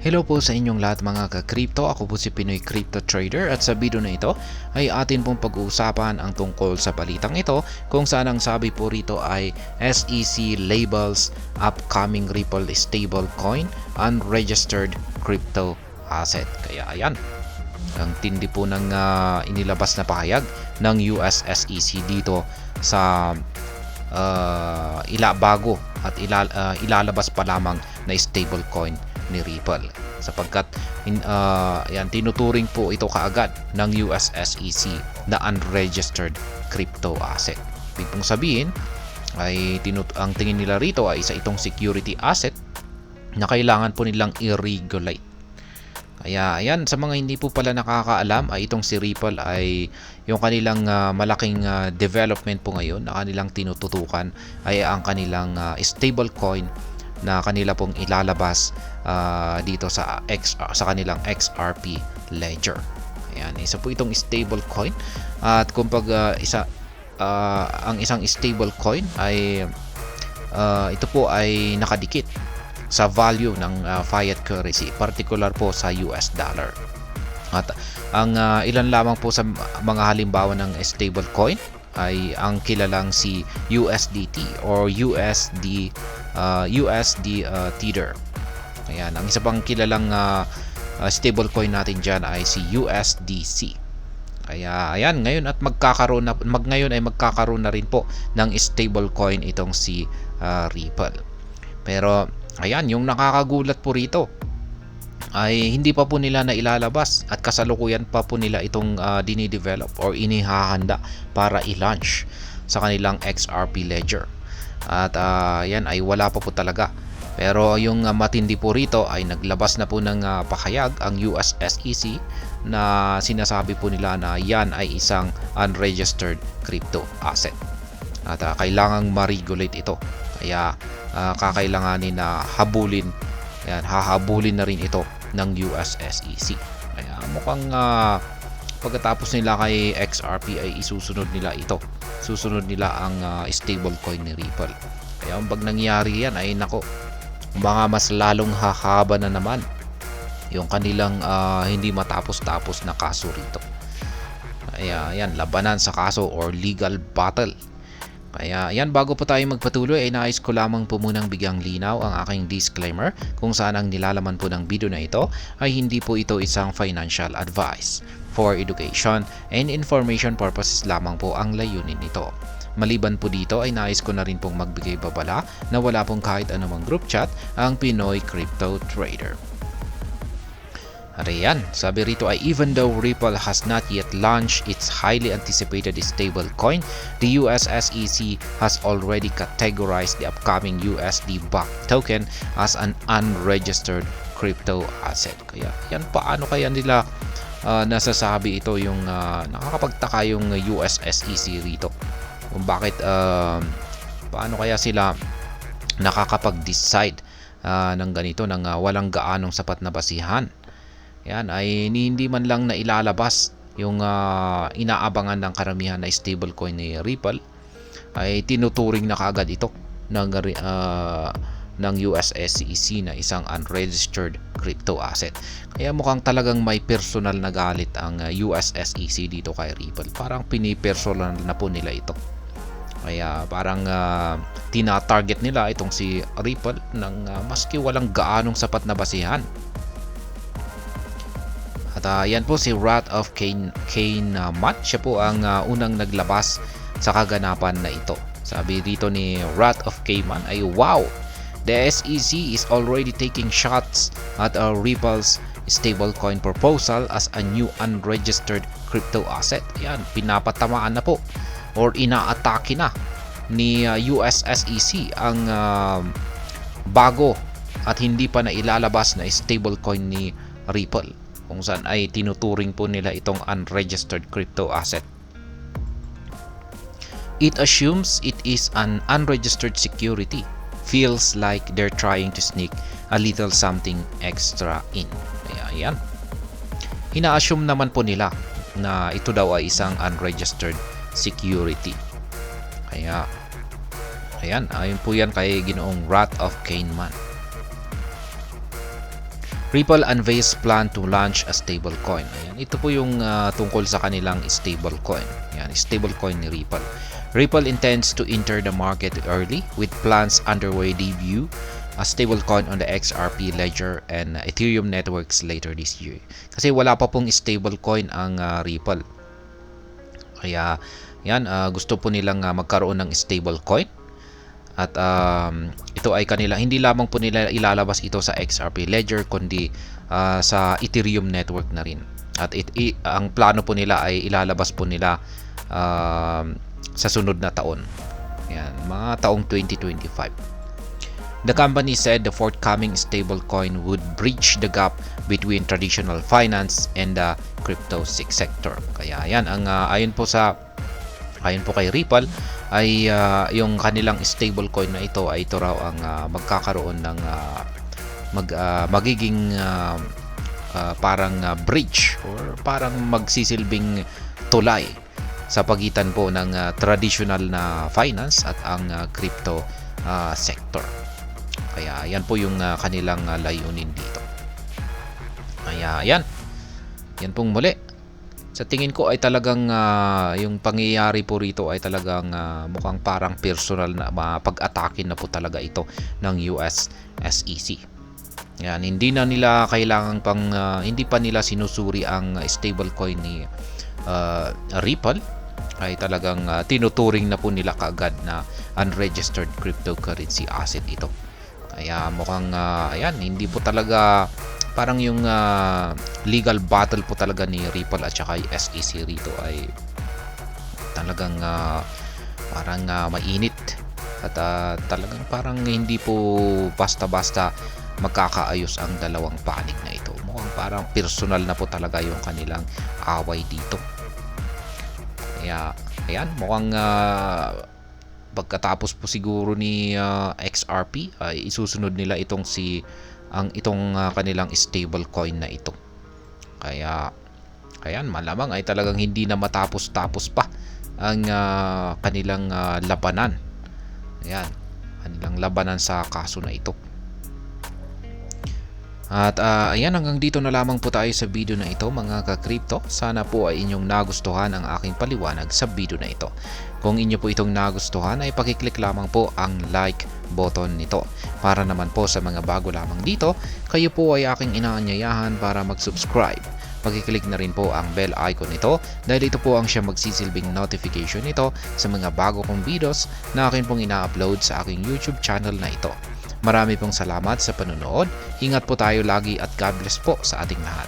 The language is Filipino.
Hello po sa inyong lahat mga ka-crypto. Ako po si Pinoy Crypto Trader at sa video na ito ay atin pong pag-uusapan ang tungkol sa balitang ito kung saan ang sabi po rito ay SEC labels upcoming Ripple stablecoin unregistered crypto asset. Kaya ayan, ang tindi po ng inilabas na pahayag ng US SEC dito sa bago at ilalabas pa lamang na stablecoin ni Ripple sapagkat yan, tinuturing po ito kaagad ng US SEC na unregistered crypto asset. Ibig pong sabihin ay ang tingin nila rito ay isa itong security asset na kailangan po nilang i-regulate. Kaya ayan, sa mga hindi po pala nakakaalam ay itong si Ripple ay yung kanilang malaking development po ngayon na kanilang tinututukan ay ang kanilang stablecoin na kanila pong ilalabas dito sa kanilang XRP ledger. Ayan, isa po itong stablecoin at kumbaga ang isang stablecoin ay ito po ay nakadikit sa value ng fiat currency, particular po sa US dollar. At ang ilan lamang po sa mga halimbawa ng stablecoin ay ang kilalang si USDT or USD Tether. Ayan, ang isa pang kilalang stablecoin natin dyan ay si USDC. Kaya ayan, ngayon ay magkakaroon na rin po ng stablecoin itong si Ripple. Pero ayan, yung nakakagulat po rito ay hindi pa po nila na ilalabas at kasalukuyan pa po nila itong dinidevelop or inihahanda para i-launch sa kanilang XRP ledger. At yan ay wala pa po talaga. Pero yung matindi po rito ay naglabas na po ng pahayag ang US SEC na sinasabi po nila na yan ay isang unregistered crypto asset. At kailangang ma-regulate ito. Kaya kakailanganin na hahabulin na rin ito ng US SEC. Kaya mukhang pagkatapos nila kay XRP ay isusunod nila ito. Susunod nila ang stablecoin ni Ripple. Kaya pag nangyari yan ay nako, mga mas lalong hahaba na naman yung kanilang hindi matapos-tapos na kaso rito. Kaya yan, labanan sa kaso or legal battle. Kaya yan, bago po tayo magpatuloy ay nais ko lamang po munang bigyang linaw ang aking disclaimer kung saan ang nilalaman po ng video na ito ay hindi po ito isang financial advice. For education and information purposes lamang po ang layunin nito. Maliban po dito ay nais ko na rin pong magbigay babala na wala pong kahit anumang group chat ang Pinoy Crypto Trader. Ayan, sabi rito ay even though Ripple has not yet launched its highly anticipated stablecoin, the US SEC has already categorized the upcoming USD-backed token as an unregistered crypto asset. Kaya yan, paano kaya nila nasasabi ito yung nakakapagtaka yung US SEC rito? Kung bakit paano kaya sila nakakapag-decide ng ganito ng walang gaanong sapat na basihan? Yan ay hindi man lang na ilalabas yung inaabangan ng karamihan na stablecoin ni Ripple ay tinuturing na kaagad ito ng US SEC na isang unregistered crypto asset. Kaya mukhang talagang may personal na galit ang US SEC dito kay Ripple. Parang pinipersonal na po nila ito. Kaya parang tina-target nila itong si Ripple ng maski walang gaanong sapat na basihan. At yan po si Wrath of Cain Matt. Siya po ang unang naglabas sa kaganapan na ito. Sabi dito ni Wrath of Cain Matt ay wow! The SEC is already taking shots at Ripple's stablecoin proposal as a new unregistered crypto asset. Yan, pinapatamaan na po or inaatake na ni US SEC ang bago at hindi pa na ilalabas na stablecoin ni Ripple, kung saan ay tinuturing po nila itong unregistered crypto asset. It assumes it is an unregistered security. Feels like they're trying to sneak a little something extra in. Kaya yan. Ina-assume naman po nila na ito daw ay isang unregistered security. Kaya ayan, ayon po yan kay Ginoong Wrath of Cain Matt. Ripple unveils plan to launch a stablecoin. Ayan, ito po yung tungkol sa kanilang stablecoin. Ayan, stablecoin ni Ripple. Ripple intends to enter the market early with plans underway debut a stablecoin on the XRP Ledger and Ethereum networks later this year. Kasi wala pa pong stablecoin ang Ripple. Kaya yan, gusto po nilang magkaroon ng stablecoin. At ito ay kanila, hindi lamang po nila ilalabas ito sa XRP Ledger kundi sa Ethereum network na rin. At ang plano po nila ay ilalabas po nila sa sunod na taon. Yan, mga taong 2025. The company said the forthcoming stablecoin would bridge the gap between traditional finance and the crypto sector. Kaya yan, ang ayon po kay Ripple ay yung kanilang stablecoin na ito ay ito raw ang magkakaroon ng magiging parang bridge or parang magsisilbing tulay sa pagitan po ng traditional na finance at ang crypto sector. Kaya yan po yung kanilang layunin dito. Kaya yan pong muli. Sa tingin ko ay talagang yung pangyayari po rito ay talagang mukhang parang personal na pag-atakin na po talaga ito ng US SEC. Yan, hindi na nila kailangan hindi pa nila sinusuri ang stablecoin ni Ripple, ay talagang tinuturing na po nila kaagad na unregistered cryptocurrency asset ito. Kaya mukhang ayan, hindi po talaga parang yung legal battle po talaga ni Ripple at saka SEC rito ay talagang parang mainit at talagang parang hindi po basta-basta magkakaayos ang dalawang panig na ito. Mukhang parang personal na po talaga yung kanilang away dito. Kaya ayan, mukhang pagkatapos po siguro ni XRP ay isusunod nila itong kanilang stablecoin na ito. Kaya ayan, malamang ay talagang hindi na matapos-tapos pa ang kanilang labanan. Ayan, kanilang labanan sa kaso na ito. At ayan, hanggang dito na lamang po tayo sa video na ito mga ka-crypto. Sana po ay inyong nagustuhan ang aking paliwanag sa video na ito. Kung inyo po itong nagustuhan ay pakiclick lamang po ang like button nito. Para naman po sa mga bago lamang dito, kayo po ay aking inaanyayahan para mag-subscribe. Pakiclick na rin po ang bell icon nito dahil ito po ang siya magsisilbing notification nito sa mga bago kong videos na akin pong ina-upload sa aking YouTube channel na ito. Marami pong salamat sa panonood. Ingat po tayo lagi at God bless po sa ating lahat.